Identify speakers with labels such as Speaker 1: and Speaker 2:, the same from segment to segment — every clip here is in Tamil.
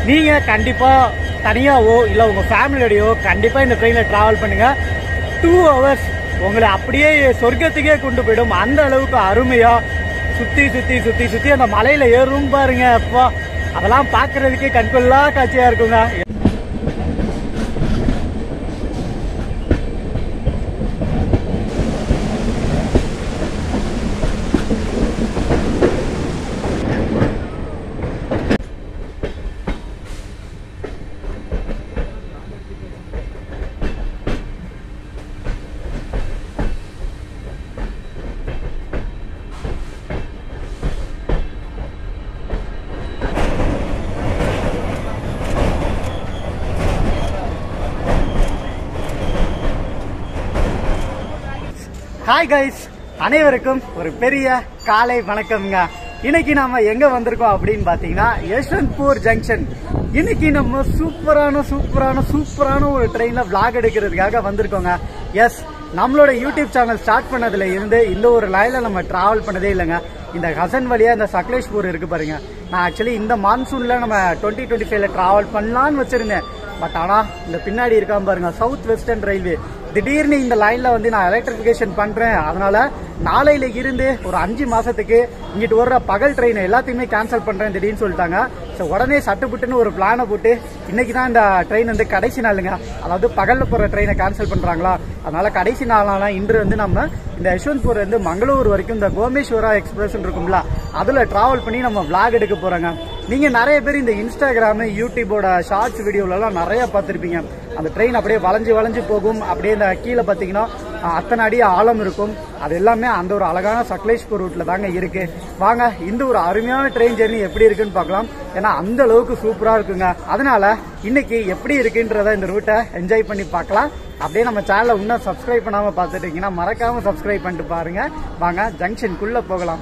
Speaker 1: நீங்கள் கண்டிப்பாக தனியாகவோ இல்லை உங்கள் ஃபேமிலியோடையோ கண்டிப்பாக இந்த ட்ரெயினில் ட்ராவல் பண்ணுங்கள். 2 hours உங்களை அப்படியே சொர்க்கத்துக்கே கொண்டு போயிடும். அந்த அளவுக்கு அருமையாக சுற்றி சுற்றி சுற்றி சுற்றி அந்த மலையில் ஏறும் பாருங்க. அப்பா அதெல்லாம் பார்க்குறதுக்கே கண்கொள்ளா காட்சியாக இருக்குங்க. ஹாய் கைஸ், அனைவருக்கும் ஒரு பெரிய காலை வணக்கம்ங்க. இன்னைக்கு நாம எங்க வந்திருக்கோம் அப்படின்னு பாத்தீங்கன்னா யஷ்வந்த்பூர் ஜங்ஷன். இன்னைக்கு நம்ம சூப்பரான ஒரு ட்ரெயின்ல விளாக் எடுக்கிறதுக்காக வந்திருக்கோங்க. எஸ், நம்மளோட யூடியூப் சேனல் ஸ்டார்ட் பண்ணதுல இருந்து இந்த ஒரு லைன்ல நம்ம டிராவல் பண்ணதே இல்லைங்க. இந்த ஹசன் வழியா இந்த சக்லேஷ்பூர் இருக்கு பாருங்க. நான் ஆக்சுவலி இந்த மான்சூன்ல நம்ம 2025ல டிராவல் பண்ணலான்னு வச்சிருந்தேன். பட் ஆனா இந்த பின்னாடி இருக்காம பாருங்க சவுத் வெஸ்டர்ன் ரயில்வே திடீர்னு இந்த லைன்ல வந்து நான் எலக்ட்ரிபிகேஷன் பண்றேன், அதனால நாளையில இருந்து ஒரு 5 மாசத்துக்கு இங்கிட்டு வர்ற பகல் ட்ரெயின் எல்லாத்தையுமே கேன்சல் பண்றேன் திடீர்னு சொல்லிட்டாங்க. ஸோ உடனே சட்டுப்புட்டுன்னு ஒரு பிளானை போட்டு இன்னைக்கு தான் இந்த ட்ரெயின் வந்து கடைசி நாளுங்க. அதாவது பகல்ல போற ட்ரெயினை கேன்சல் பண்றாங்களா, அதனால கடைசி நாளான இன்று வந்து நம்ம இந்த யஷ்வந்த்பூர் வந்து மங்களூர் வரைக்கும் இந்த கோமேஸ்வரா எக்ஸ்பிரஸ் இருக்கும்ல அதுல டிராவல் பண்ணி நம்ம விளாக் எடுக்க போறாங்க. நீங்க நிறைய பேர் இந்த இன்ஸ்டாகிராம் யூடியூபோட ஷார்ட்ஸ் வீடியோல எல்லாம் நிறைய பார்த்திருப்பீங்க. அந்த ட்ரெயின் அப்படியே வளைஞ்சு போகும். அப்படியே இந்த கீழே பாத்தீங்கன்னா அத்தனை அடி ஆழம் இருக்கும். அது எல்லாமே அந்த ஒரு அழகான சக்லேஷ்பூர் ரூட்ல தாங்க இருக்கு. வாங்க இந்த ஒரு அருமையான ட்ரெயின் ஜெர்னி எப்படி இருக்குன்னு பார்க்கலாம். ஏன்னா அந்த அளவுக்கு சூப்பரா இருக்குங்க. அதனால இன்னைக்கு எப்படி இருக்குன்றத இந்த ரூட்டை என்ஜாய் பண்ணி பார்க்கலாம். அப்படியே நம்ம சேனலை இன்னும் சப்ஸ்கிரைப் பண்ணாம பார்த்துட்டீங்கன்னா மறக்காம சப்ஸ்கிரைப் பண்ணிட்டு பாருங்க. வாங்க ஜங்ஷனுக்குள்ள போகலாம்.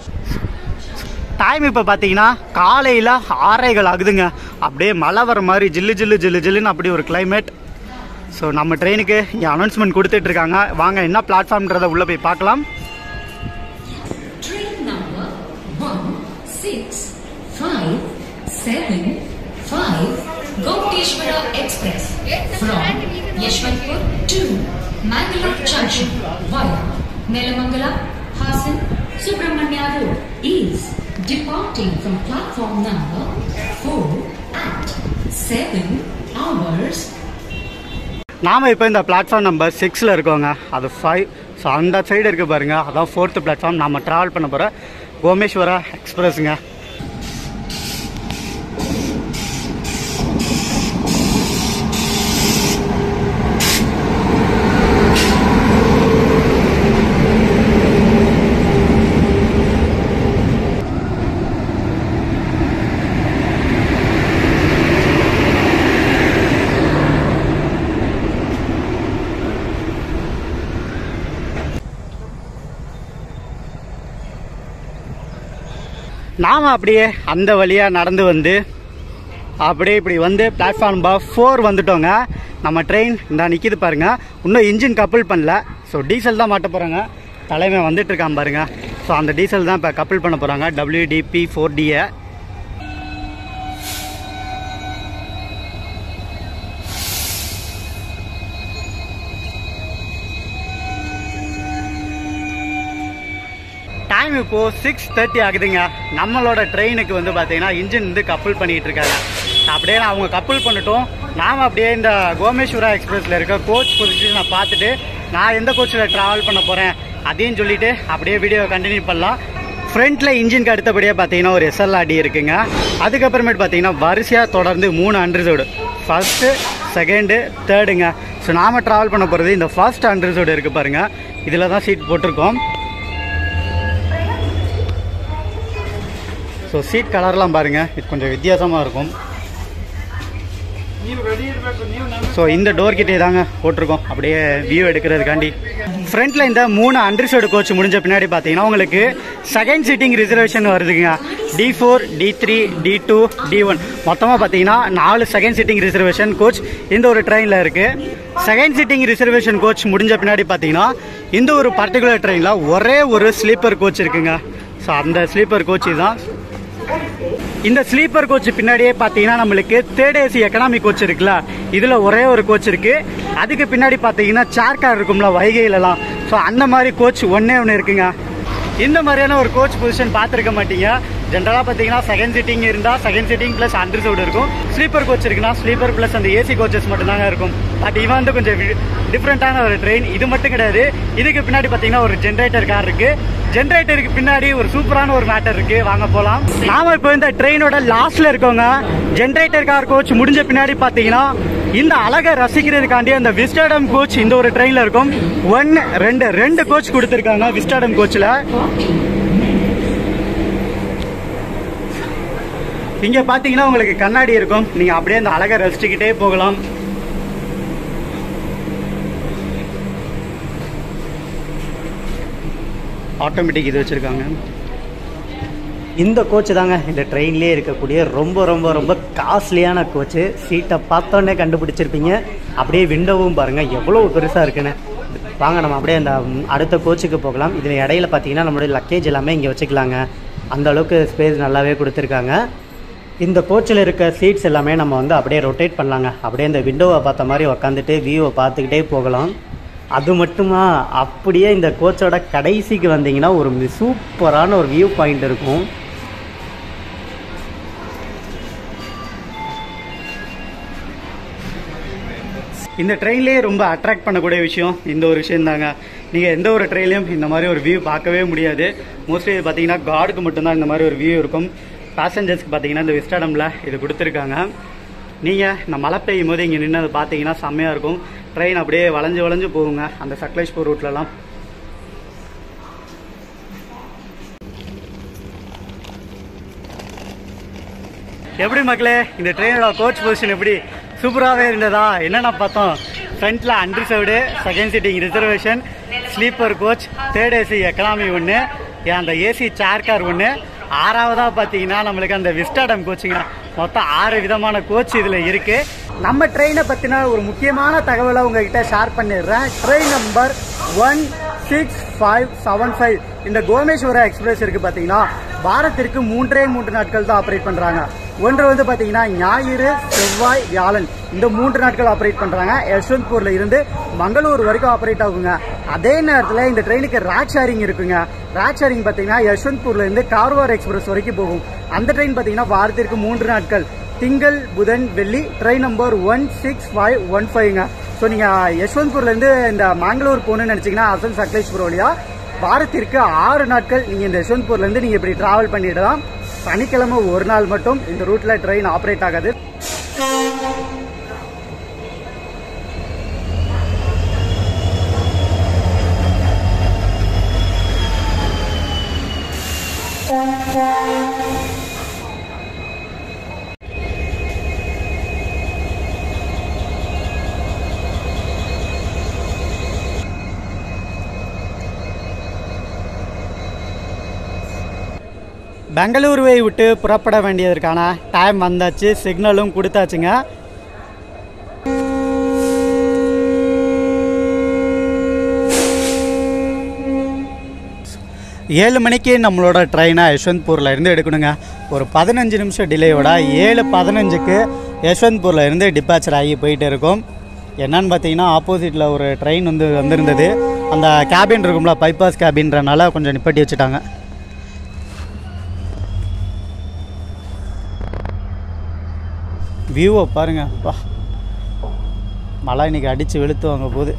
Speaker 1: டைம் இப்போ பார்த்தீங்கன்னா காலையில் 6:15 ஆகுதுங்க. அப்படியே மழை வர மாதிரி ஜில்லுன்னு அப்படி ஒரு கிளைமேட். ஸோ நம்ம ட்ரெயினுக்கு இங்கே அனௌன்ஸ்மெண்ட் கொடுத்துட்டு இருக்காங்க. வாங்க என்ன பிளாட்ஃபார்ம்ன்றதை உள்ள போய் பார்க்கலாம்.
Speaker 2: Train number 1657 Gopeshwara Express from Yeshwanthpur to Mangalore Junction via Nelamangala, Hassan, Subramania Road is departing from platform number 4 at 7 hours.
Speaker 1: நாம் இப்போ இந்த பிளாட்ஃபார்ம் நம்பர் 6ல் இருக்கோங்க. அது 5. ஸோ அந்த சைடு இருக்குது பாருங்க, அதான் 4th பிளாட்ஃபார்ம். நம்ம ட்ராவல் பண்ண போகிற கோமேஸ்வரா எக்ஸ்பிரஸுங்க. நாம் அப்படியே அந்த வழியாக நடந்து வந்து அப்படியே இப்படி வந்து பிளாட்ஃபார்ம் நம்பர் 4 வந்துட்டோங்க. நம்ம ட்ரெயின் இந்த நிற்கிது பாருங்க. இன்னும் இன்ஜின் கப்புள் பண்ணல. ஸோ டீசல் தான் மாட்ட போகிறாங்க. தலைமை வந்துட்டு இருக்கான் பாருங்க. ஸோ அந்த டீசல் தான் இப்போ கப்புள் பண்ண போகிறாங்க, WDP4Dயை. டைம் இப்போ 6:30 ஆகுதுங்க. நம்மளோட ட்ரெயினுக்கு வந்து பார்த்தீங்கன்னா இன்ஜின் வந்து கப்புள் பண்ணிட்டு இருக்காங்க. அப்படியே அவங்க கப்புள் பண்ணிட்டோம். நாம் அப்படியே இந்த கோமேஸ்வரா எக்ஸ்பிரஸில் இருக்க கோச் பொசிஷனை பார்த்துட்டு நான் எந்த கோச்சில் ட்ராவல் பண்ண போகிறேன் அதையும் சொல்லிட்டு அப்படியே வீடியோ கண்டினியூ பண்ணலாம். ஃப்ரண்ட்டில் இன்ஜினுக்கு அடுத்தபடியாக பார்த்தீங்கன்னா ஒரு SLRD இருக்குங்க. அதுக்கப்புறமேட்டு பார்த்தீங்கன்னா வரிசையாக தொடர்ந்து 3 அண்டர்சோடு, ஃபர்ஸ்ட்டு, செகண்டு, தேர்டுங்க. ஸோ நாம் ட்ராவல் பண்ண போகிறது இந்த ஃபர்ஸ்ட் அண்டர்சோடு இருக்குது பாருங்கள். இதில் தான் சீட் போட்டிருக்கோம். ஸோ சீட் கலர்லாம் பாருங்கள், இது கொஞ்சம் வித்தியாசமாக இருக்கும். ஸோ இந்த டோர் கிட்டே தாங்க போட்டிருக்கோம் அப்படியே வியூ எடுக்கிறதுக்காண்டி. ஃப்ரண்ட்டில் இந்த 3 அண்டர்சோடு கோச் முடிஞ்ச பின்னாடி பார்த்தீங்கன்னா உங்களுக்கு செகண்ட் சீட்டிங் ரிசர்வேஷன் வருதுங்க. D4, D3, D2, D1 மொத்தமாக பார்த்தீங்கன்னா 4 செகண்ட் சீட்டிங் ரிசர்வேஷன் கோச் இந்த ஒரு ட்ரெயினில் இருக்குது. செகண்ட் சீட்டிங் ரிசர்வேஷன் கோச் முடிஞ்ச பின்னாடி பார்த்தீங்கன்னா இந்த ஒரு பர்டிகுலர் ட்ரெயினில் ஒரே ஒரு ஸ்லீப்பர் கோச் இருக்குங்க. ஸோ அந்த ஸ்லீப்பர் கோச் தான் இந்த ஸ்லீப்பர் கோச் பின்னாடியே பார்த்தீங்கன்னா நம்மளுக்கு தேர்ட் ஏசி எக்கனாமி கோச் இருக்குல்ல, இதில் ஒரே ஒரு கோச் இருக்கு. அதுக்கு பின்னாடி பார்த்தீங்கன்னா சேர் கார் இருக்கும்ல வைகையிலலாம், ஸோ அந்த மாதிரி கோச் ஒன்னே ஒன்று இருக்குங்க. இந்த மாதிரியான ஒரு கோச் பொசிஷன் பார்த்துருக்க மாட்டீங்க. ஜென்ரலாக பார்த்தீங்கன்னா செகண்ட் சீட்டிங் இருந்தால் செகண்ட் சீட்டிங் ப்ளஸ் அண்டர் சவுடு இருக்கும். ஸ்லீப்பர் கோச் இருக்குன்னா ஸ்லீப்பர் ப்ளஸ் அந்த ஏசி கோச்சஸ் மட்டும்தாங்க இருக்கும். பட் இவன் வந்து கொஞ்சம் டிஃப்ரெண்ட்டான ஒரு ட்ரெயின். இது மட்டும் கிடையாது, இதுக்கு பின்னாடி பார்த்தீங்கன்னா ஒரு ஜென்ரேட்டர் கார் இருக்கு. ஜென்ரேட்டருக்கு பின்னாடி ஒரு சூப்பரான ஒரு மேட்டர் இருக்கு. வாங்க போகலாம். நாம இப்போ இந்த ட்ரெயினோட லாஸ்ட்ல இருக்கோங்க. ஜென்ரேட்டர் கார் கோச் முடிஞ்ச பின்னாடி பார்த்தீங்கன்னா இந்த அழகை ரசிக்கிறதுக்காண்டி அந்த விஸ்டாடம் கோச் இந்த ஒரு ட்ரெயின்ல இருக்கும். ரெண்டு கோச் கொடுத்துருக்காங்க விஸ்டாடம் கோச்ல. இங்க பாத்தீங்கன்னா உங்களுக்கு கண்ணாடி இருக்கும், நீங்க அப்படியே அந்த அழகை ரசிச்சுக்கிட்டே போகலாம். ஆட்டோமேட்டிக் இது வச்சிருக்காங்க. இந்த கோச் தாங்க இந்த ட்ரெயின்லேயே இருக்கக்கூடிய ரொம்ப ரொம்ப ரொம்ப காஸ்ட்லியான கோச்சு. சீட்டை பார்த்தோன்னே கண்டுபிடிச்சிருப்பீங்க. அப்படியே விண்டோவும் பாருங்கள் எவ்வளோ பெருசாக இருக்குன்னு. வாங்க நம்ம அப்படியே அந்த அடுத்த கோச்சுக்கு போகலாம். இதில் இடையில பார்த்தீங்கன்னா நம்மளுடைய லக்கேஜ் எல்லாமே இங்கே வச்சுக்கலாங்க. அந்த அளவுக்கு ஸ்பேஸ் நல்லாவே கொடுத்துருக்காங்க. இந்த கோச்சில் இருக்க சீட்ஸ் எல்லாமே நம்ம வந்து அப்படியே ரொட்டேட் பண்ணலாங்க. அப்படியே இந்த விண்டோவை பார்த்த மாதிரி உக்காந்துட்டு வியூவை பார்த்துக்கிட்டே போகலாம். அது மட்டுமா, அப்படியே இந்த கோச்சோட கடைசிக்கு வந்தீங்கன்னா ஒரு சூப்பரான ஒரு வியூ பாயிண்ட் இருக்கும். இந்த ட்ரெயின்லேயே ரொம்ப அட்ராக்ட் பண்ணக்கூடிய விஷயம் இந்த ஒரு விஷயம் தாங்க. நீங்கள் எந்த ஒரு ட்ரெயின்லையும் இந்த மாதிரி ஒரு வியூ பார்க்கவே முடியாது. மோஸ்ட்லி பார்த்தீங்கன்னா கார்டுக்கு மட்டும்தான் இந்த மாதிரி ஒரு வியூ இருக்கும். பேசஞ்சர்ஸ்க்கு பார்த்தீங்கன்னா இந்த விஸ்டாடமில் இது கொடுத்துருக்காங்க. நீங்கள் இந்த மழை பெய்யும் போது இங்கே நின்று அதை பார்த்தீங்கன்னா செம்மையாக இருக்கும். ட்ரெயின் அப்படியே வளைஞ்சு போகுங்க அந்த சக்லேஷ்பூர் ரூட்லலாம். எப்படி மக்களே, இந்த ட்ரெயினோட கோச் பொசிஷன் எப்படி சூப்பராகவே இருந்ததா? என்னென்ன பார்த்தோம், ஃப்ரண்ட்டில் unreserved, second seating reservation, sleeper coach, third AC economy ஒன்று, அந்த ஏசி சேர் கார் ஒன்று, ஆறாவதாக பார்த்தீங்கன்னா நம்மளுக்கு அந்த விஸ்டாடம் கோச்சுங்க. மொத்தம் 6 விதமான கோச் இதில் இருக்குது. நம்ம ட்ரெயினை பற்றின ஒரு முக்கியமான தகவலை உங்ககிட்ட ஷேர் பண்ணிடுறேன். ட்ரெயின் நம்பர் 16575 இந்த கோமேஸ்வரா எக்ஸ்பிரஸ் இருக்குது பார்த்தீங்கன்னா, வாரத்திற்கு 3 நாட்கள் தான் ஆப்ரேட் பண்ணுறாங்க. ஒன்று வந்து பார்த்தீங்கன்னா ஞாயிறு, செவ்வாய், வியாழன் இந்த 3 நாட்கள் ஆப்ரேட் பண்ணுறாங்க. யஷ்வந்த்பூர்ல இருந்து மங்களூர் வரைக்கும் ஆப்ரேட் ஆகுங்க. அதே நேரத்தில் இந்த ட்ரெயினுக்கு ரேக் ஷேரிங் இருக்குங்க. ரேக் ஷேரிங் பார்த்தீங்கன்னா யஷ்வந்த்பூர்ல இருந்து கார்வார் எக்ஸ்பிரஸ் வரைக்கும் போகும். அந்த ட்ரெயின் பார்த்தீங்கன்னா வாரத்திற்கு 3 நாட்கள், திங்கள், புதன், வெள்ளி. Train number 16515ங்க. ஸோ நீங்கள் யஷ்வந்த்பூர்லேருந்து இந்த மங்களூர் போகணுன்னு நினச்சிங்கன்னா அசல் சக்லேஷ்பூர் வழியா வாரத்திற்கு 6 நாட்கள் நீங்கள் இந்த யஷ்வந்த்பூர்லேருந்து நீங்கள் இப்படி ட்ராவல் பண்ணிடலாம். சனிக்கிழமை ஒரு நாள் மட்டும் இந்த ரூட்ல ட்ரெயின் ஆப்ரேட் ஆகாது. பெங்களூருவை விட்டு புறப்பட வேண்டியதற்கான டைம் வந்தாச்சு. சிக்னலும் கொடுத்தாச்சுங்க. ஏழு மணிக்கு நம்மளோட ட்ரெயினை யஷ்வந்த்பூரில் இருந்து எடுக்கணுங்க. ஒரு 15 நிமிஷம் டிலேயோட 7:15க்கு யஷ்வந்த்பூரில் இருந்து டிபாச்சர் ஆகி போயிட்டு இருக்கும். என்னன்னு பார்த்தீங்கன்னா ஆப்போசிட்டில் ஒரு ட்ரெயின் வந்திருந்தது. அந்த கேபின் இருக்கும்ல, பைபாஸ் கேபின்றனால கொஞ்சம் நிப்பாட்டி வச்சுட்டாங்க. வியூவை பாருங்க, வா மழை இன்னைக்கு அடித்து வெளுத்து வாங்க போகுது.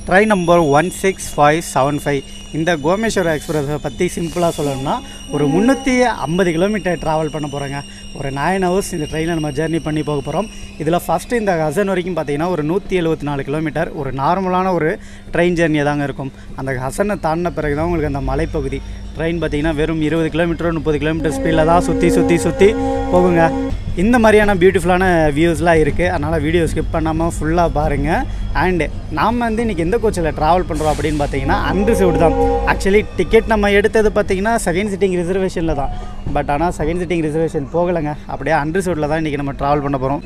Speaker 1: ட்ரெயின் நம்பர் 16575 இந்த கோமேஸ்வரா எக்ஸ்பிரஸை பற்றி சிம்பிளாக சொல்லணும்னா ஒரு 350 கிலோமீட்டர் ட்ராவல் பண்ண போகிறோங்க. ஒரு 9 ஹவர்ஸ் இந்த ட்ரெயினில் நம்ம ஜர்னி பண்ணி போக போகிறோம். இதில் ஃபஸ்ட்டு இந்த ஹசன் வரைக்கும் பார்த்தீங்கன்னா ஒரு 174 கிலோமீட்டர் ஒரு நார்மலான ஒரு ட்ரெயின் ஜர்னியாக தாங்க இருக்கும். அந்த ஹசனை தாண்டின பிறகு தான் உங்களுக்கு அந்த மலைப்பகுதி ட்ரெயின் பார்த்திங்கன்னா வெறும் 20 கிலோமீட்டர் 30 கிலோமீட்டர் ஸ்பீடில் தான் சுற்றி போகுங்க. இந்த மாதிரியான பியூட்டிஃபுல்லான வியூஸ்லாம் இருக்குது. அதனால் வீடியோ ஸ்கிப் பண்ணாமல் ஃபுல்லாக பாருங்கள். அண்டு நாம் வந்து இன்றைக்கி எந்த கோச்சில் ட்ராவல் பண்ணுறோம் அப்படின்னு பார்த்தீங்கன்னா அன்ரிசர்வ்டு தான். ஆக்சுவலி டிக்கெட் நம்ம எடுத்தது பார்த்திங்கன்னா செகண்ட் சிட்டிங் ரிசர்வேஷனில் தான். பட் ஆனால் செகண்ட் சிட்டிங் ரிசர்வேஷன் போகலைங்க. அப்படியே அன்ரிசர்வ்டில் தான் இன்றைக்கி நம்ம ட்ராவல் பண்ண போகிறோம்.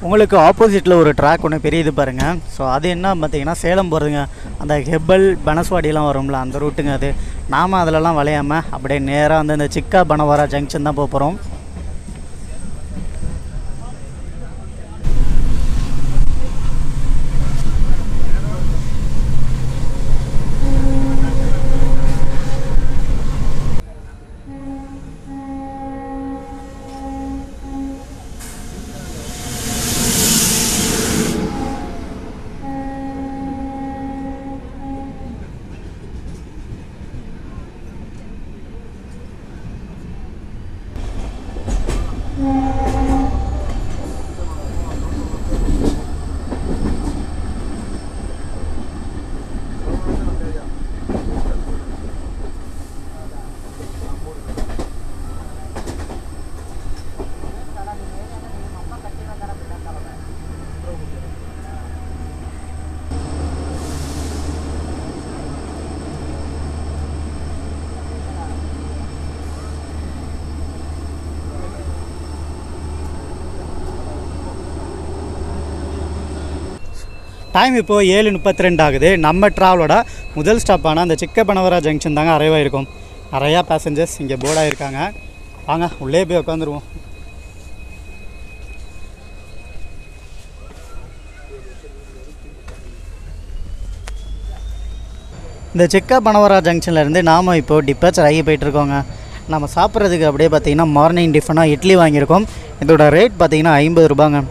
Speaker 1: உங்களுக்கு ஆப்போசிட்டில் ஒரு ட்ராக் ஒன்று பெரிய இது பாருங்கள். ஸோ அது என்ன பார்த்தீங்கன்னா சேலம் போகிறதுங்க. அந்த ஹெப்பல் பனஸ்வாடியெலாம் வரும்ல அந்த ரூட்டுங்க அது. நாம் அதிலலாம் வளையாமல் அப்படியே நேராக வந்து இந்த சிக்கா பனவரா ஜங்ஷன் தான் போக போகிறோம். டைம் இப்போது 7:32 ஆகுது. நம்ம ட்ராவலோட முதல் ஸ்டாப்பான அந்த சிக்கபனவரா ஜங்ஷன் தாங்க அரைவ் ஆகிருக்கும். நிறையா பேசஞ்சர்ஸ் இங்கே போர்டாக இருக்காங்க. வாங்க உள்ளே போய் உட்காந்துருவோம். இந்த சிக்கபனவரா ஜங்ஷன்லேருந்து நாம் இப்போது டிப்பேச்சர் ஆகி போயிட்டுருக்கோங்க. நம்ம சாப்பிட்றதுக்கு அப்படியே பார்த்திங்கன்னா மார்னிங் டிஃபனாக இட்லி வாங்கியிருக்கோம். இதோட ரேட் பார்த்திங்கன்னா 50 ரூபாங்க.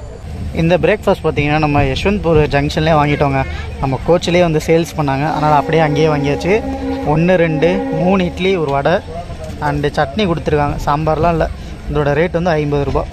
Speaker 1: இந்த பிரேக்ஃபாஸ்ட் பார்த்திங்கன்னா நம்ம யஷ்வந்த்பூர் ஜங்ஷன்லேயே வாங்கிட்டோங்க. நம்ம கோச்சிலே வந்து சேல்ஸ் பண்ணாங்க. அதனால் அப்படியே அங்கேயே வாங்கியாச்சு. 1 2 3 இட்லி ஒரு வடை அண்டு சட்னி கொடுத்துருக்காங்க. சாம்பார்லாம் இல்லை. இதோட ரேட் வந்து 50 ரூபா.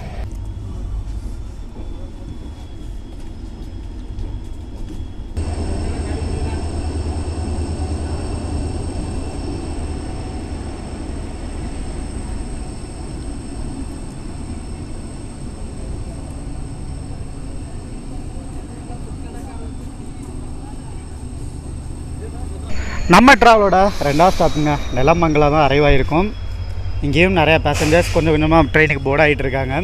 Speaker 1: நம்ம ட்ராவலோட 2வது ஸ்டாப்புங்க நெலமங்கலம் தான் அரைவ் ஆகிருக்கும். இங்கேயும் நிறையா பேசஞ்சர்ஸ் கொஞ்சம் கொஞ்சமாக ட்ரெயினுக்கு போர்ட் ஆகிட்டு இருக்காங்க.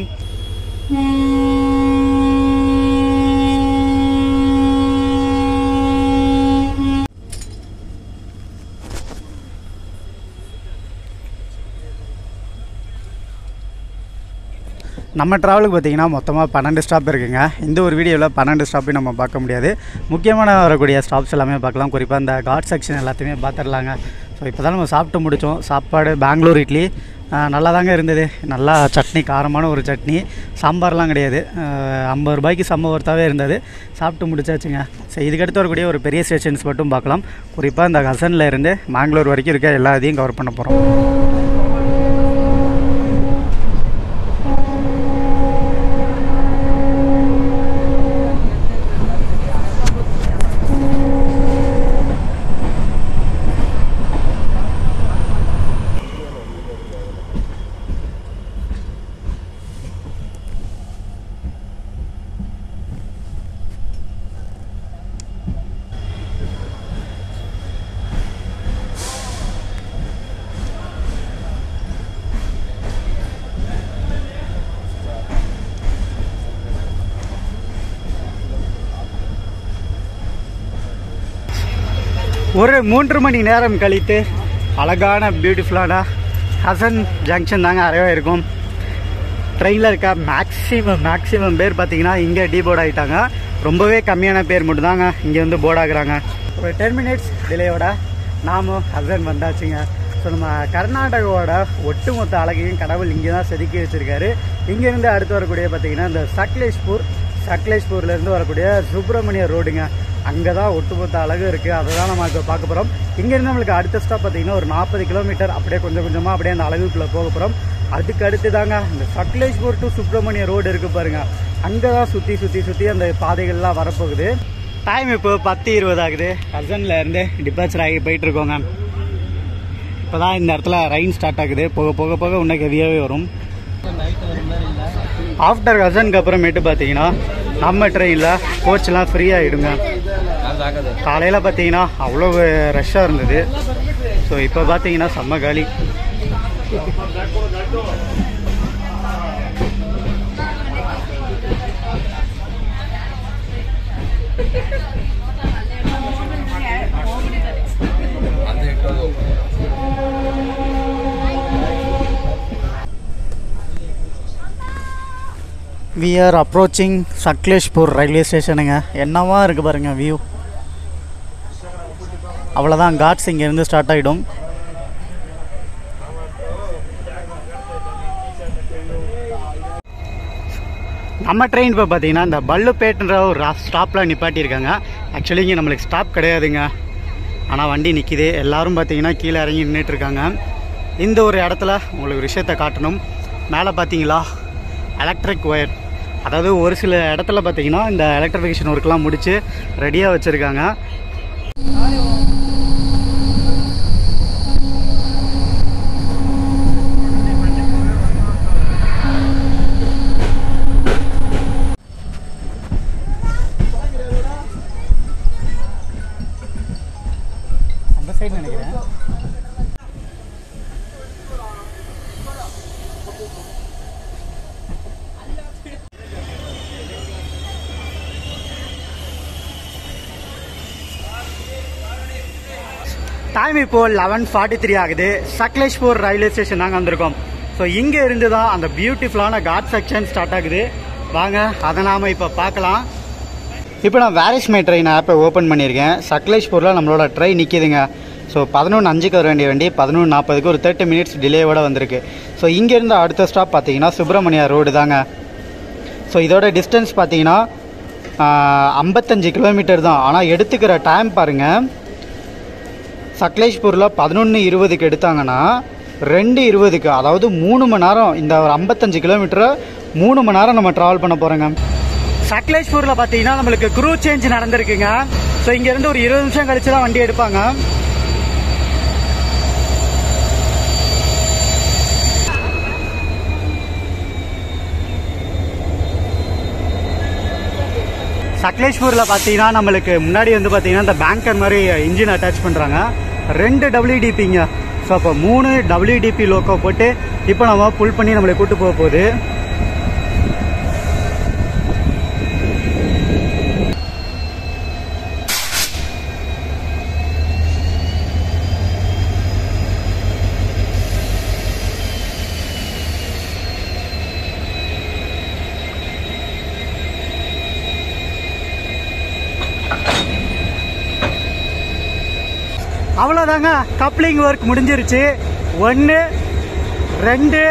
Speaker 1: நம்ம ட்ராவலுக்கு பார்த்திங்கன்னா மொத்தமாக 12 ஸ்டாப் இருக்குங்க. இந்த ஒரு வீடியோவில் 12 ஸ்டாப்பையும் நம்ம பார்க்க முடியாது. முக்கியமான வரக்கூடிய ஸ்டாப்ஸ் எல்லாமே பார்க்கலாம். குறிப்பாக இந்த காட் செக்ஷன் எல்லாத்தையுமே பார்த்துடலாங்க. ஸோ இப்போ தான் நம்ம சாப்பிட்டு முடித்தோம். சாப்பாடு பெங்களூர் இட்லி நல்லா தாங்க இருந்தது. நல்லா சட்னி, காரமான ஒரு சட்னி, சாம்பார்லாம் கிடையாது. 50 ரூபாய்க்கு செம்ம ஒர்த்தாகவே இருந்தது. சாப்பிட்டு முடிச்சாச்சுங்க. ஸோ இதுக்கடுத்து வரக்கூடிய ஒரு பெரிய ஸ்டேஷன்ஸ் மட்டும் பார்க்கலாம். குறிப்பாக இந்த ஹசனில் இருந்து மேங்களூர் வரைக்கும் இருக்க எல்லா இதையும் கவர் பண்ண போகிறோம். ஒரு 3 மணி நேரம் கழித்து அழகான பியூட்டிஃபுல்லான ஹசன் ஜங்ஷன் தாங்க அரைவா இருக்கும். ட்ரெயினில் இருக்க மேக்ஸிமம் பேர் பார்த்திங்கன்னா இங்கே டீபோர்ட் ஆகிட்டாங்க. ரொம்பவே கம்மியான பேர் மட்டும்தாங்க இங்கே வந்து போர்ட் ஆகுறாங்க. ஒரு 10 மினிட்ஸ் டிலேயோட நாமும் ஹசன் வந்தாச்சுங்க. ஸோ நம்ம கர்நாடகாவோட ஒட்டுமொத்த அழகையும் கடவுள் இங்கே தான் செதுக்கி வச்சுருக்காரு. இங்கேருந்து அடுத்து வரக்கூடிய பார்த்திங்கன்னா இந்த சக்லேஷ்பூர்லேருந்து வரக்கூடிய சுப்பிரமணிய ரோடுங்க. அங்கே தான் ஒட்டுமொத்த அழகு இருக்குது. அதை தான் நம்ம இப்போ பார்க்க போகிறோம். இங்கேருந்து நம்மளுக்கு அடுத்த ஸ்டாப் பார்த்திங்கன்னா ஒரு 40 கிலோமீட்டர் அப்படியே கொஞ்சம் கொஞ்சமாக அப்படியே அந்த அழகுக்குள்ளே போக போகிறோம். அதுக்கு அடுத்து தாங்க இந்த சக்லேஷ்பூர் டு சுப்பிரமணிய ரோடு இருக்குது பாருங்கள், அங்கே தான் சுற்றி அந்த பாதைகள்லாம் வரப்போகுது. டைம் இப்போ 10:20 ஆகுது. கசனில் இருந்து டிபாச்சர் ஆகி போயிட்டுருக்கோங்க. இப்போ தான் இந்த இடத்துல ரெயின் ஸ்டார்ட் ஆகுது. போக போக இன்னும் ஹெவியாகவே வரும். ஆஃப்டர் கசனுக்கு அப்புறமேட்டு பார்த்தீங்கன்னா நம்ம ட்ரெயினில் கோச்செலாம் ஃப்ரீ ஆகிடுங்க. காலையில் பார்த்தீங்கன்னா அவ்வளோ ரஷ்ஷாக இருந்தது. ஸோ இப்போ பார்த்தீங்கன்னா செம்ம காலி. We are approaching Sakleshpur railway ஸ்டேஷனுங்க. என்னவா இருக்குது பாருங்கள் வியூ. அவ்வளோதான், காட்ஸ் இங்கேருந்து ஸ்டார்ட் ஆகிடும். நம்ம ட்ரெயின் இப்போ பார்த்தீங்கன்னா இந்த பல்லுப்பேட்டுன்ற ஒரு ஸ்டாப்பில் நிப்பாட்டியிருக்காங்க. ஆக்சுவலி இங்கே நம்மளுக்கு ஸ்டாப் கிடையாதுங்க, ஆனால் வண்டி நிற்கிது. எல்லோரும் பார்த்தீங்கன்னா கீழே இறங்கி நின்றுட்டுருக்காங்க. இந்த ஒரு இடத்துல உங்களுக்கு ஒரு விஷயத்தை காட்டணும். மேலே பார்த்தீங்களா எலக்ட்ரிக் ஒயர், அதாவது ஒரு சில இடத்துல பார்த்தீங்கன்னா இந்த எலக்ட்ரிஃபிகேஷன் ஒர்க்லாம் முடித்து ரெடியாக வச்சுருக்காங்க. அந்த சைடு நினைக்கிறேன். டைம் இப்போது 11:43 ஆகுது. சக்லேஷ்பூர் ரயில்வே ஸ்டேஷன் தாங்க வந்திருக்கோம். ஸோ இங்கே இருந்து தான் அந்த பியூட்டிஃபுல்லான காட் செக்ஷன் ஸ்டார்ட் ஆகுது. வாங்க அதை நாம் இப்போ பார்க்கலாம். இப்போ நான் வேரிஸ் மை ட்ரெயின் ஆப்பை ஓப்பன் பண்ணியிருக்கேன். சக்லேஷ்பூரில் நம்மளோட ட்ரெயின் நிற்கிதுங்க. ஸோ 11:05 வர வேண்டிய வண்டி 11:40 ஒரு 30 மினிட்ஸ் டிலேவோட வந்திருக்கு. ஸோ இங்கேருந்து அடுத்த ஸ்டாப் பார்த்தீங்கன்னா சுப்பிரமணியா ரோடு தாங்க. ஸோ இதோட டிஸ்டன்ஸ் பார்த்தீங்கன்னா 55 கிலோமீட்டர் தான். ஆனால் எடுத்துக்கிற டைம் பாருங்கள், சக்லேஷ்பூரில் 11:20 எடுத்தாங்கன்னா 2:20, அதாவது 3 மணி நேரம். இந்த ஒரு 55 கிலோமீட்டரை 3 மணி நேரம் நம்ம ட்ராவல் பண்ண போகிறோங்க. சக்லேஷ்பூரில் பார்த்தீங்கன்னா நம்மளுக்கு க்ரூ சேஞ்ச் நடந்திருக்குங்க. ஸோ இங்கேருந்து ஒரு 20 நிமிஷம் கழிச்சு தான் வண்டி எடுப்பாங்க. சக்லேஷ்பூரில் பார்த்தீங்கன்னா நம்மளுக்கு முன்னாடி வந்து பார்த்தீங்கன்னா இந்த பேங்கர் மாதிரி இன்ஜின் அட்டாச் பண்ணுறாங்க. 2 WDPங்க. ஸோ அப்போ 3 WDP லோக்கோ போட்டு இப்போ நம்ம புல் பண்ணி நம்மளை கூட்டு போக போகுது. அவ்வளோதாங்க, கப்ளிங் ஒர்க் முடிஞ்சிருச்சு. 1 2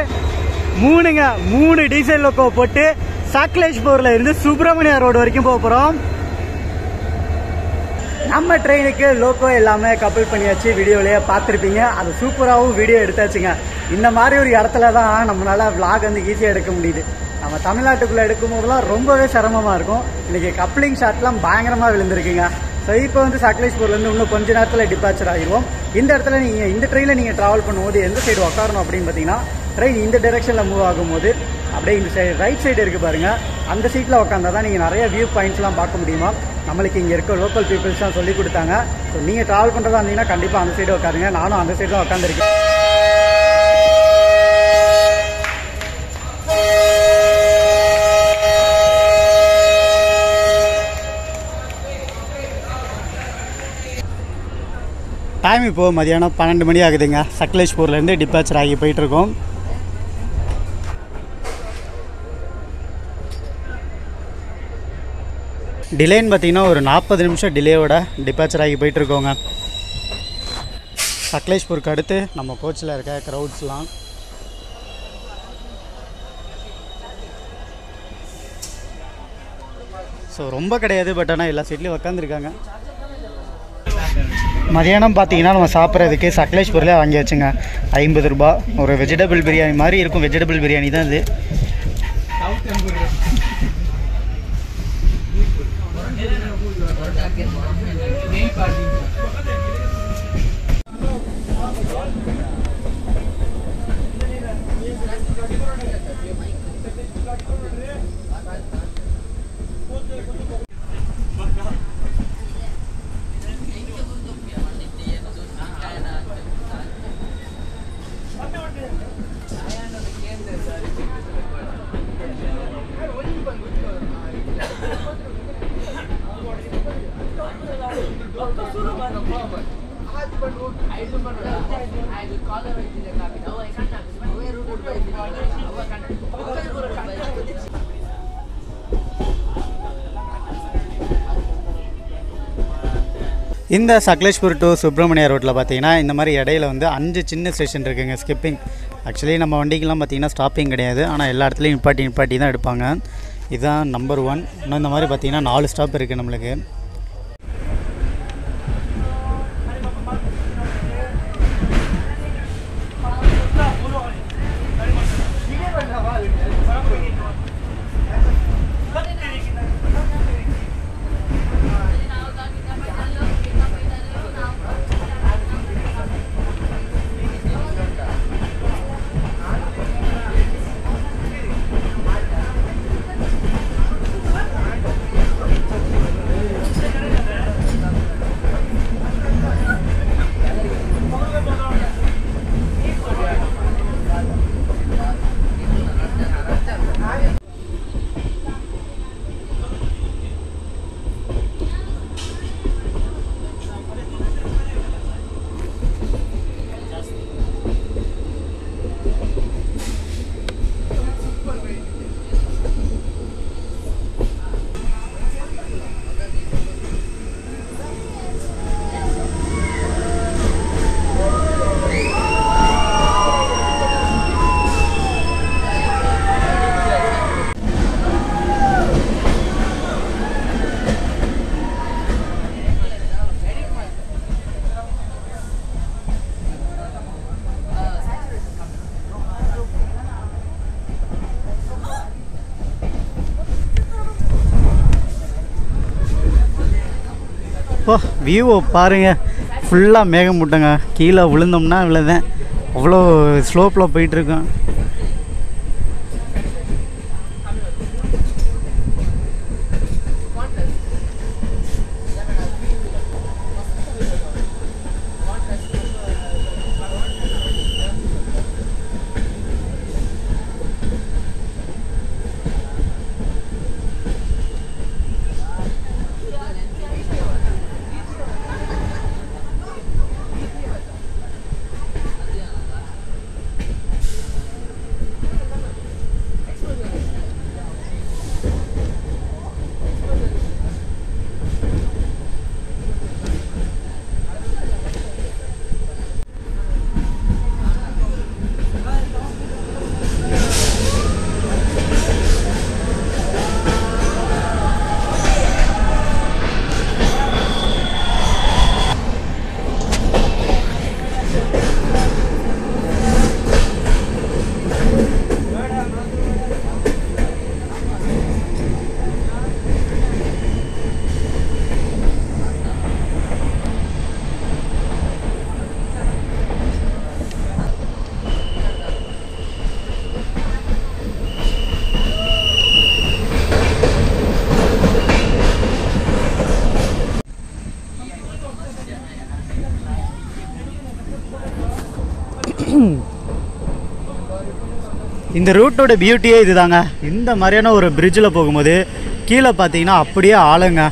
Speaker 1: 3ங்க, 3 டீசல் லோக்கோ போட்டு சக்லேஷ்பூரில் இருந்து சுப்பிரமணியா ரோடு வரைக்கும் போக போகிறோம். நம்ம ட்ரெயினுக்கு லோக்கோ எல்லாமே கப்பல் பண்ணியாச்சு. வீடியோவிலேயே பார்த்துருப்பீங்க. அது சூப்பராகவும் வீடியோ எடுத்தாச்சுங்க. இந்த மாதிரி ஒரு இடத்துல தான் நம்மளால் விளாக் வந்து ஈஸியாக எடுக்க முடியுது. நம்ம தமிழ்நாட்டுக்குள்ளே எடுக்கும் போதெல்லாம் ரொம்பவே சிரமமாக இருக்கும். இன்றைக்கி கப்ளிங் ஷாட்லாம் பயங்கரமாக விழுந்திருக்குங்க. ஸோ இப்போ வந்து சக்லேஷ்பூர்லேருந்து இன்னும் கொஞ்ச நேரத்தில் டிபாச்சர் ஆகிடுவோம். இந்த இடத்துல நீங்கள் இந்த ட்ரெயினில் நீங்கள் ட்ராவல் பண்ணும்போது எந்த சைடு உட்காரணும் அப்படின்னு பார்த்தீங்கன்னா, ட்ரெயின் இந்த டைரெக்ஷனில் மூவ் ஆகும்போது அப்படியே இந்த சைடு ரைட் சைடு இருக்குது பாருங்கள், அந்த சீட்டில் உட்காந்தா தான் நீங்கள் நிறைய வியூ பாயிண்ட்ஸ்லாம் பார்க்க முடியுமா. நம்மளுக்கு இங்கே இருக்க லோக்கல் பீப்புள்ஸ் தான் சொல்லி கொடுத்தாங்க. ஸோ நீங்கள் ட்ராவல் பண்ணுறதா இருந்தீங்கன்னா கண்டிப்பாக அந்த சைடு உட்காருங்க. நானும் அந்த சைடு தான் உட்காந்துருக்கேன். டைம் இப்போது மதியானம் 12 மணி ஆகுதுங்க. சக்லேஷ்பூர்லேருந்து டிபாச்சர் ஆகி போயிட்டுருக்கோம். டிலேன்னு பார்த்தீங்கன்னா ஒரு 40 நிமிஷம் டிலேவோட டிபாச்சர் ஆகி போயிட்டுருக்கோங்க. சக்லேஷ்பூருக்கு அடுத்து நம்ம கோச்சில் இருக்க க்ரௌட்ஸ்லாம் ஸோ ரொம்ப கிடையாது. பட் ஆனால் எல்லா சீட்லேயும் உக்காந்துருக்காங்க. மதியானம் பார்த்தீங்கன்னா நம்ம சாப்பிட்றதுக்கு சக்லேஷ்பூரில் வாங்கி வச்சுங்க 50 ரூபா. ஒரு வெஜிடபிள் பிரியாணி மாதிரி இருக்கும். வெஜிடபிள் பிரியாணி தான் இது. இந்த சக்லேஷ்பூர் டு சுப்ரமணியா ரோட்டில் பார்த்தீங்கன்னா இந்த மாதிரி இடையில வந்து 5 சின்ன ஸ்டேஷன் இருக்குங்க ஸ்கிப்பிங். ஆக்சுவலி நம்ம வண்டிக்கெலாம் பார்த்தீங்கன்னா ஸ்டாப்பிங் கிடையாது. ஆனால் எல்லா இடத்துலையும் நிப்பாட்டி தான் எடுப்பாங்க. இதுதான் நம்பர் 1. இன்னும் இந்த மாதிரி பார்த்தீங்கன்னா 4 ஸ்டாப் இருக்குது நம்மளுக்கு. இப்போ வியூவை பாருங்கள், ஃபுல்லாக மேகமூட்டங்க. கீழே விழுந்தோம்னா இவ்வளோதான், அவ்வளோ ஸ்லோப்பில் போயிட்டுருக்கோம். இந்த ரூட்டோட பியூட்டியே இதுதாங்க. இந்த மாதிரியான ஒரு பிரிட்ஜில் போகும்போது கீழே பார்த்தீங்கன்னா அப்படியே ஆளுங்க.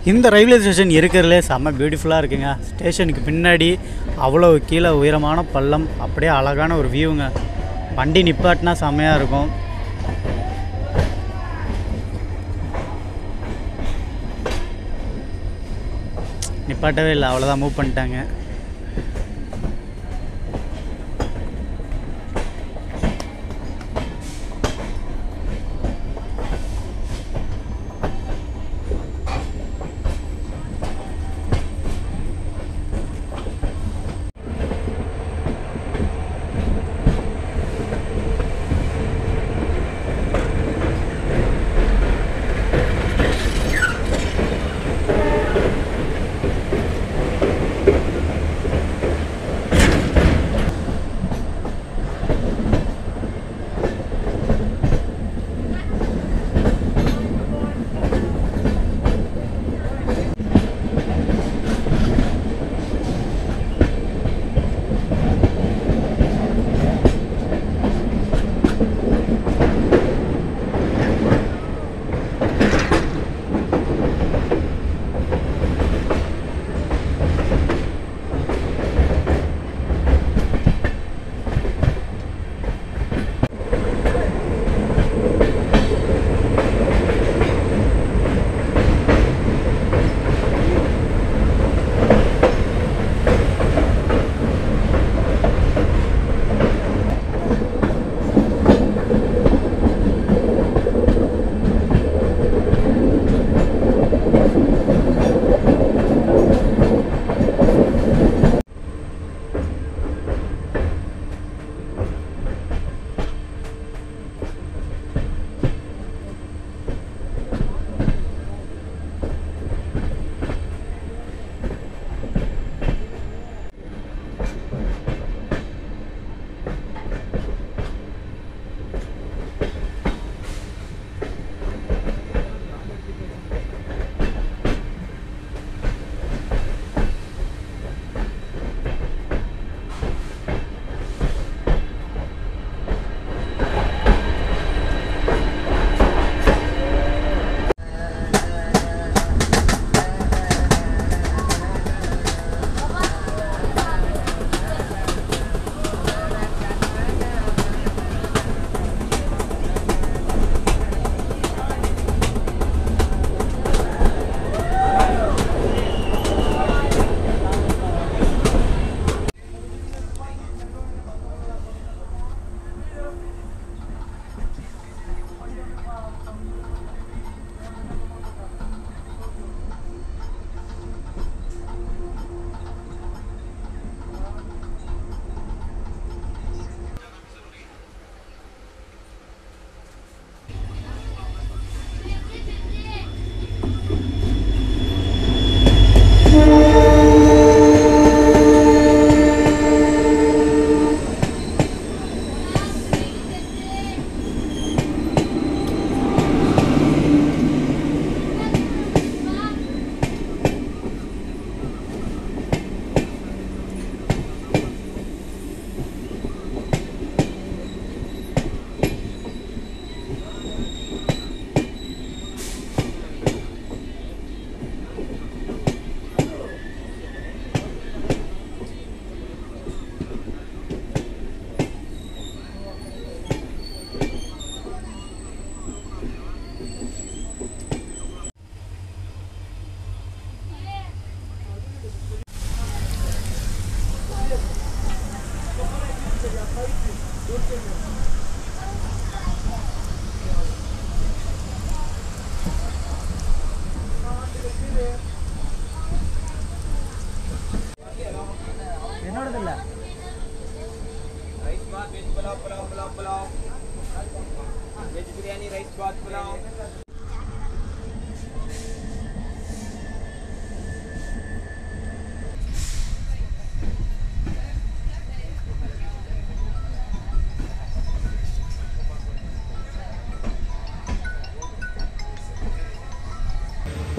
Speaker 1: இந்த ரயில்வே ஸ்டேஷன் இருக்கிறதுலே செம்ம பியூட்டிஃபுல்லாக இருக்குங்க. ஸ்டேஷனுக்கு பின்னாடி அவ்வளோ கீழே உயரமான பள்ளம், அப்படியே அழகான ஒரு வியூங்க. வண்டி நிப்பாட்டினா செம்மையாக இருக்கும். நிப்பாட்டவே இல்லை, அவ்வளோதான், மூவ் பண்ணிட்டாங்க.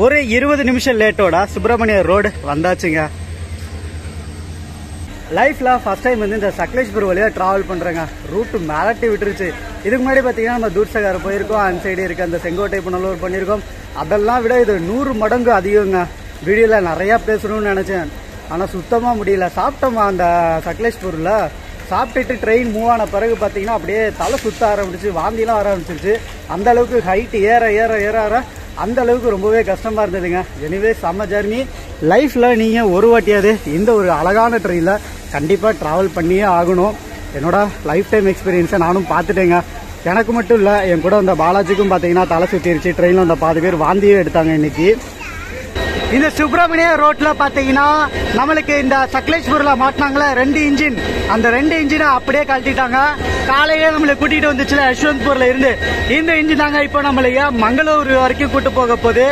Speaker 1: ஒரு 20 நிமிஷம் லேட்டோட சுப்பிரமணிய ரோடு வந்தாச்சுங்க. லைஃப்பில் ஃபஸ்ட் டைம் வந்து இந்த சக்லேஷ்பூர் வழியாக ட்ராவல் பண்ணுறேங்க. ரூட்டு மிரட்டி விட்டுருச்சு. இதுக்கு முன்னாடி பார்த்தீங்கன்னா நம்ம தூர்சகார் போயிருக்கோம், அந்த சைடு இருக்க அந்த செங்கோட்டை புனலூர் பண்ணியிருக்கோம். அதெல்லாம் விட இது 100 மடங்கு அதிகங்க. வீடியோவில் நிறையா பேசணும்னு நினச்சேன், ஆனால் சுத்தமாக முடியல. சாப்பிட்டோமா அந்த சக்லேஷ்பூரில், சாப்பிட்டுட்டு ட்ரெயின் மூவ் ஆன பிறகு பார்த்தீங்கன்னா அப்படியே தலை சுற்ற ஆரம்பிச்சு, வாந்திலாம் வர ஆரம்பிச்சிருச்சு. அந்த அளவுக்கு ஹைட்டு ஏற ஏற ஏற ஏற அந்த அளவுக்கு ரொம்பவே கஷ்டமாக இருந்ததுங்க. எனிவே செம்ம ஜர்னி. லைஃப்பில் நீங்கள் ஒரு வாட்டியாவது இந்த ஒரு அழகான ட்ரெயினில் கண்டிப்பாக ட்ராவல் பண்ணியே ஆகணும். என்னோட லைஃப் டைம் எக்ஸ்பீரியன்ஸை நானும் பார்த்துட்டேங்க. எனக்கு மட்டும் இல்லை, என் கூட அந்த பாலாஜிக்கும் பார்த்தீங்கன்னா தலை சுற்றிருச்சு. ட்ரெயினில் அந்த 10 பேர் வாந்தியே எடுத்தாங்க இன்னைக்கு. இந்த சுப்பிரமணிய ரோட்ல பாத்தீங்கன்னா நம்மளுக்கு இந்த சக்லேஷ்பூர்ல மாட்டினாங்களே 2 இன்ஜின், அந்த 2 இன்ஜினை அப்படியே கழட்டிட்டாங்க. காலையிலே நம்மளை கூட்டிட்டு வந்துச்சுல யஷ்வந்த்பூர்ல இருந்து, இந்த இன்ஜின் தாங்க இப்போ நம்மளைய மங்களூர் வரைக்கும் கூட்டு போக போகுது.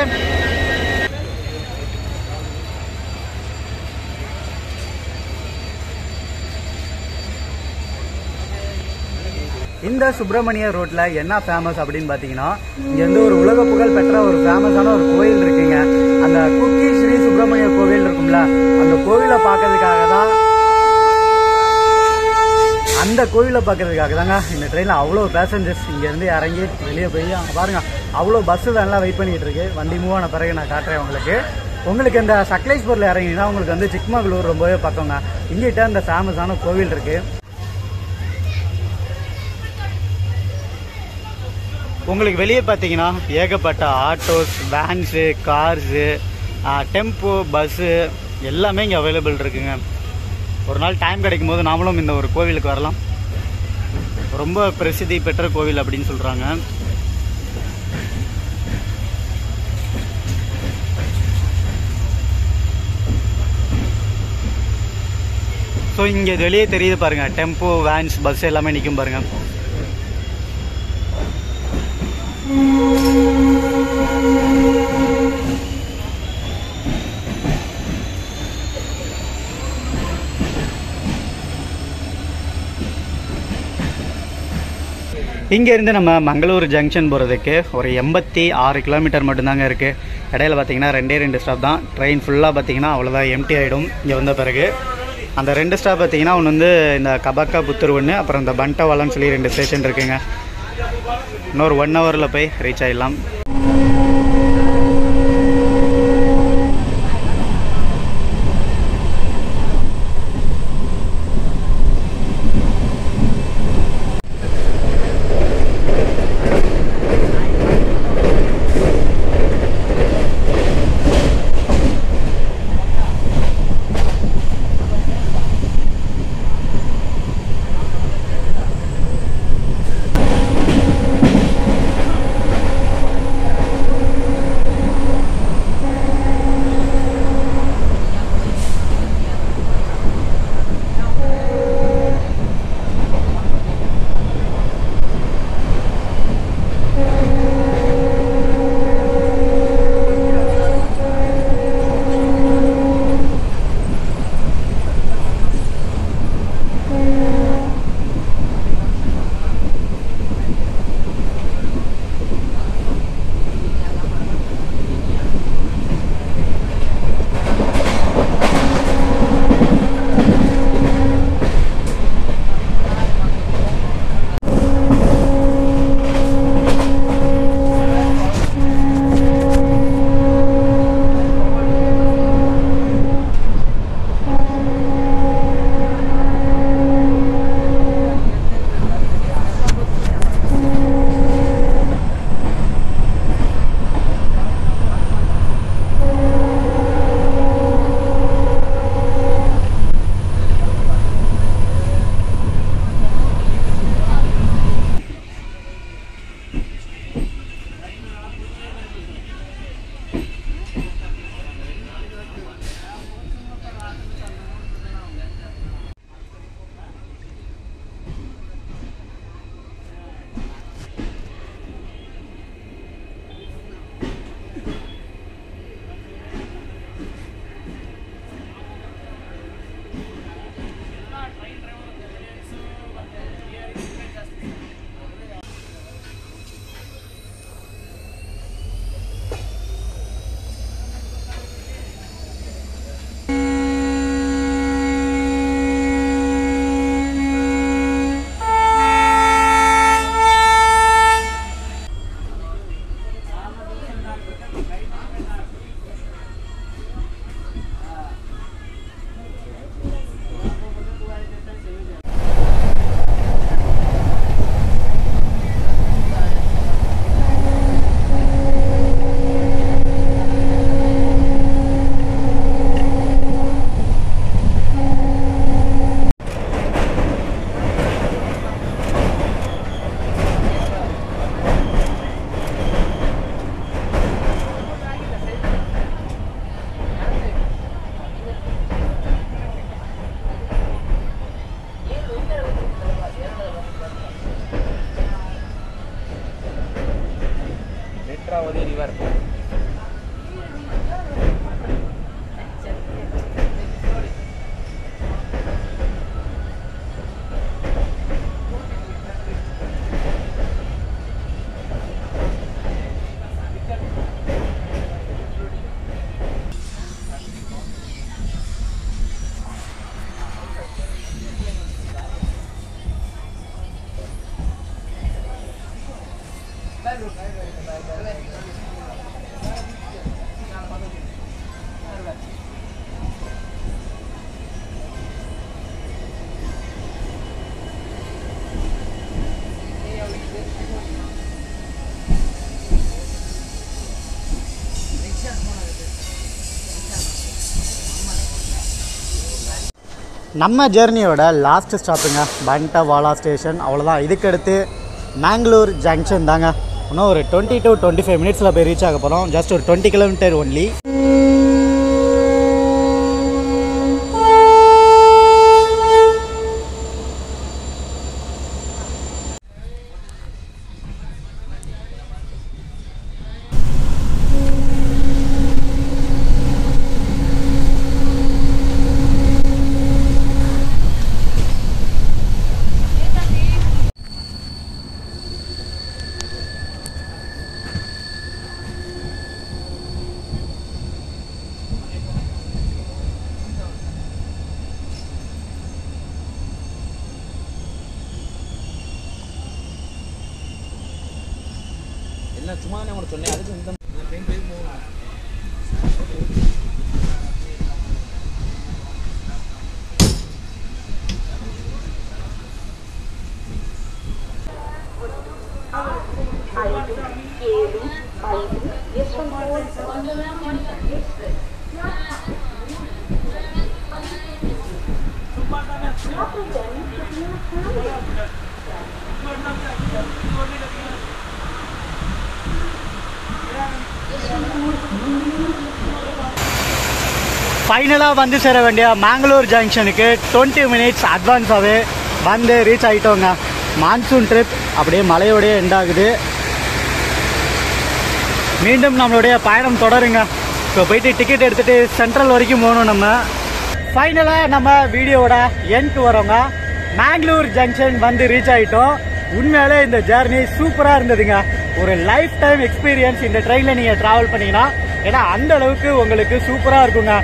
Speaker 1: இந்த சுப்பிரமணிய ரோட்ல என்ன ஃபேமஸ் அப்படின்னு பாத்தீங்கன்னா, இங்க வந்து ஒரு உலக புகழ் பெற்ற ஒரு ஃபேமஸான ஒரு கோயில் இருக்குங்க. அந்த குக்கி ஸ்ரீ சுப்பிரமணிய கோவில் இருக்கும்ல, அந்த கோவிலை பார்க்கறதுக்காக தான் தாங்க இந்த ட்ரெயின்ல அவ்வளோ பேசஞ்சர்ஸ் இங்க இருந்து இறங்கி வெளியே போய் பாருங்க, அவ்வளோ பஸ் வேன்லாம் வெயிட் பண்ணிட்டு இருக்கு. வண்டி மூவ் ஆன பிறகு நான் காட்டுறேன் உங்களுக்கு இந்த சக்லேஷ்பூர்ல இறங்கினா உங்களுக்கு வந்து சிக்மகளூர் ரொம்பவே பக்கங்க. இங்கிட்ட இந்த ஃபேமஸான கோவில் இருக்கு. உங்களுக்கு வெளியே பார்த்தீங்கன்னா ஏகப்பட்ட ஆட்டோஸ், வேன்ஸு, கார்ஸு, டெம்போ, பஸ்ஸு எல்லாமே இங்கே அவைலபிள் இருக்குங்க. ஒரு நாள் டைம் கிடைக்கும் போது நாமளும் இந்த ஒரு கோவிலுக்கு வரலாம். ரொம்ப பிரசித்தி பெற்ற கோவில் அப்படின்னு சொல்கிறாங்க. ஸோ இங்கே வெளியே தெரியுது பாருங்கள், டெம்போ, வேன்ஸ், பஸ் எல்லாமே நிற்கும் பாருங்கள். இங்கேருந்து நம்ம மங்களூர் ஜங்ஷன் போகிறதுக்கு ஒரு 86 கிலோமீட்டர் மட்டும்தாங்க இருக்குது. இடையில பார்த்தீங்கன்னா 2 ஸ்டாப் தான். ட்ரெயின் ஃபுல்லாக பார்த்தீங்கன்னா அவ்வளோதான் எம்டி ஆகிடும். இங்கே வந்த பிறகு அந்த 2 ஸ்டாப் பார்த்தீங்கன்னா ஒன்று வந்து இந்த கபக்கா புத்தூர் ஒன்று, அப்புறம் இந்த பண்டவாலான்னு சொல்லி 2 ஸ்டேஷன் இருக்குங்க. இன்னொரு 1 ஹவரில் போய் ரீச் ஆகிடலாம். நம்ம ஜெர்னியோட லாஸ்ட் ஸ்டாப்புங்க பண்டவாலா ஸ்டேஷன். அவ்வளோதான். இதுக்கடுத்து மேங்களூர் ஜங்ஷன் தாங்க. இன்னும் ஒரு 20 to 25 மினிட்ஸில் போய் ரீச் ஆக போகிறோம். ஜஸ்ட் ஒரு 20 கிலோமீட்டர் ஒன்லி.
Speaker 3: சும்மா உங்களுக்கு சொன்னேன். அதுக்கு இந்த
Speaker 1: ஃபைனலாக வந்து சேர வேண்டிய மேங்களூர் ஜங்ஷனுக்கு 20 மினிட்ஸ் அட்வான்ஸாகவே வந்து ரீச் ஆகிட்டோங்க. மான்சூன் ட்ரிப் அப்படியே மலையோடய எண்ட் ஆகுது. மீண்டும் நம்மளுடைய பயணம் தொடருங்க. இப்போ போயிட்டு டிக்கெட் எடுத்துகிட்டு சென்ட்ரல் வரைக்கும் போகணும். நம்ம ஃபைனலாக நம்ம வீடியோவோட எண்ட்க்கு வரோங்க. மேங்களூர் ஜங்ஷன் வந்து ரீச் ஆகிட்டோம். உண்மையாலே இந்த ஜேர்னி சூப்பராக இருந்ததுங்க. ஒரு லைஃப் டைம் எக்ஸ்பீரியன்ஸ் இந்த ட்ரெயினில் நீங்கள் ட்ராவல் பண்ணிங்கன்னா, ஏன்னா அந்த அளவுக்கு உங்களுக்கு சூப்பராக இருக்குங்க.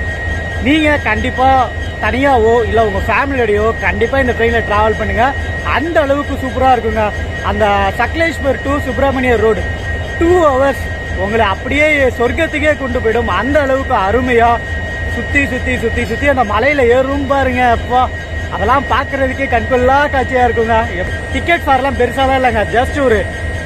Speaker 1: நீங்கள் கண்டிப்பாக தனியாகவோ இல்லை உங்கள் ஃபேமிலியோடையோ கண்டிப்பாக இந்த ட்ரெயினில் ட்ராவல் பண்ணுங்கள். அந்த அளவுக்கு சூப்பராக இருக்குங்க. அந்த Sakleshpur to Subramanya road 2 hours உங்களை அப்படியே சொர்க்கத்துக்கே கொண்டு போயிடும். அந்த அளவுக்கு அருமையாக சுற்றி சுற்றி சுற்றி சுற்றி அந்த மலையில் ஏறும் பாருங்க. அப்போ அதெல்லாம் பார்க்குறதுக்கே கண்கொள்ளா காட்சியாக இருக்குங்க. டிக்கெட் ஃபார்லாம் பெருசாலாம் இல்லைங்க. ஜஸ்ட் ஒரு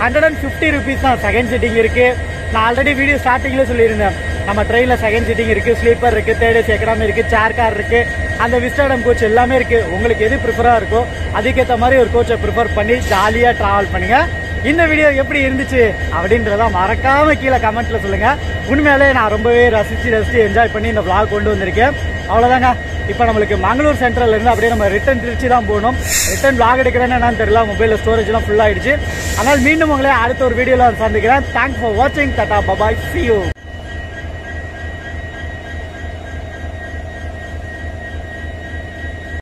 Speaker 1: 150 rupees தான். செகண்ட் சிட்டிங் இருக்குது. நான் ஆல்ரெடி வீடியோ ஸ்டார்டிங்கில் சொல்லியிருந்தேன். நம்ம ட்ரெயினில் செகண்ட் சீட்டிங் இருக்குது, ஸ்லீப்பர் இருக்குது, தேர்ட் ஏசி எக்கனாமி இருக்குது, சேர் கார் இருக்குது, அந்த விஸ்டாடம் கோச் எல்லாமே இருக்குது. உங்களுக்கு எது ப்ரிஃபராக இருக்கோ அதுக்கேற்ற மாதிரி ஒரு கோச்சை ப்ரிஃபர் பண்ணி ஜாலியாக ட்ராவல் பண்ணுங்கள். இந்த வீடியோ எப்படி இருந்துச்சு அப்படின்றத மறக்காமல் கீழே கமெண்ட்டில் சொல்லுங்கள். உண்மையாலே நான் ரொம்பவே ரசித்து என்ஜாய் பண்ணி இந்த vlog கொண்டு வந்திருக்கேன். அவ்வளோதாங்க. இப்போ நம்மளுக்கு மங்களூர் சென்ட்ரல்லேருந்து அப்படியே நம்ம ரிட்டன் திருச்சி தான் போகணும். ரிட்டன் vlog எடுக்கிறேன்னு என்னன்னு தெரியல, மொபைலில் ஸ்டோரேஜ்லாம் ஃபுல்லாகிடுச்சு. அதனால் மீண்டும் உங்களே அடுத்த ஒரு வீடியோவில் சந்திக்கிறேன். தேங்க்ஸ் ஃபார் வாட்சிங். Tata, bye bye, see you.